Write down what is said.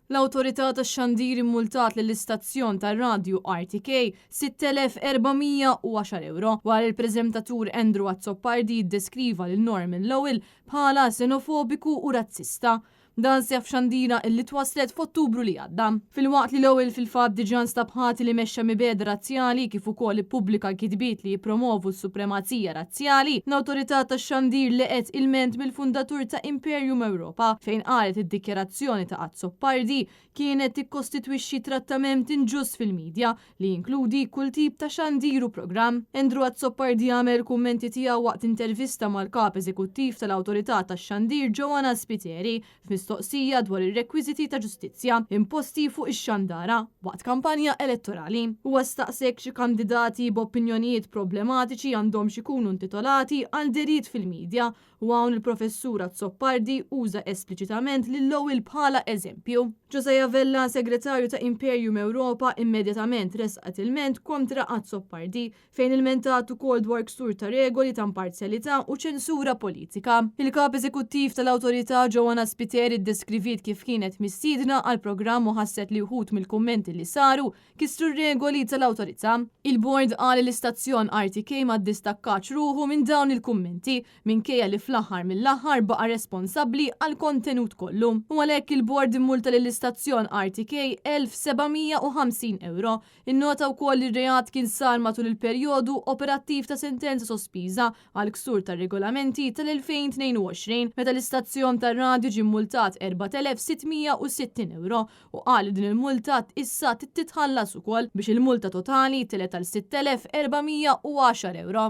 L-Awtorità tax-Xandir immultat lill-istazzjon tar-radju RTK 6,410 euro wara l-preżentatur Andrew Azzopardi jiddeskriva lil Norman Lowell bħala xenofobiku u razzista. Dan seħ f'Xandira illi twaslet f'Ottubru li għadda. Fil-waqt li Lowell fil-fatt diġà stabħati li mexxa mibeda razzjali kif ukoll ippubblika kitbiet li jippromovu s-supremazija razzjali, l-Awtorità tax-Xandir leqet ilment mill-fundatur ta' Imperium Ewropa fejn qalet id-dikjerazzjoni ta' Azzopardi kienet tikkostitwixxi trattament inġust fil-medja li jinkludi kull tip ta' xandiru programm. Andrew Azzopardi għamel kummenti tiegħu waqt intervista mal-kap eżekuttiv tal-Awtorità tax-Xandir Joanna Spiteri mistoqsija dwar ir-rekwiżiti ta' ġustizzja imposti fuq ix-xandara waqt kampanja elettorali. Huwa staqsek xi kandidati b'opinjonijiet problematiċi għandhom xikunu intitolati għal deried fil-medja u hawn il-professur Azzopardi uża espliċitament lil Lowell bħala eżempju. Josiah Vella, segretarju ta' Imperium Ewropa, immedjatament resqet ilment kontra Azzopardi fejn ilmentat ukoll dwar ksur ta' regoli ta' imparzjalità u ċensura politika. Il-kap eżekuttiv tal-Awtorità Joanna Spiteri iddeskrivit kif kienet mistiedna għal programm u ħasset li wħud mill-kummenti li saru kisru regoli tal-Awtorità. Il-bord qal l-istazzjon RTK ma ddistakkax ruħu minn dawn il-kummenti minkejja li fl-aħħar mill-aħħar baqa' responsabbli għal kontenut kollu. U għalhekk il-bord immulta lill-istazzjon RTK 1,750 euro. Innota wkoll ir-reat kien sar matul il-perjodu operattiv ta' sentenza sospiża għal ksur tar-regolamenti tal-2022 meta l-istazzjon tar-radju ġie multat 4,660 euro u qal din il-multat issa titħallas ukoll biex il-multa totali telet għal 6,410 euro.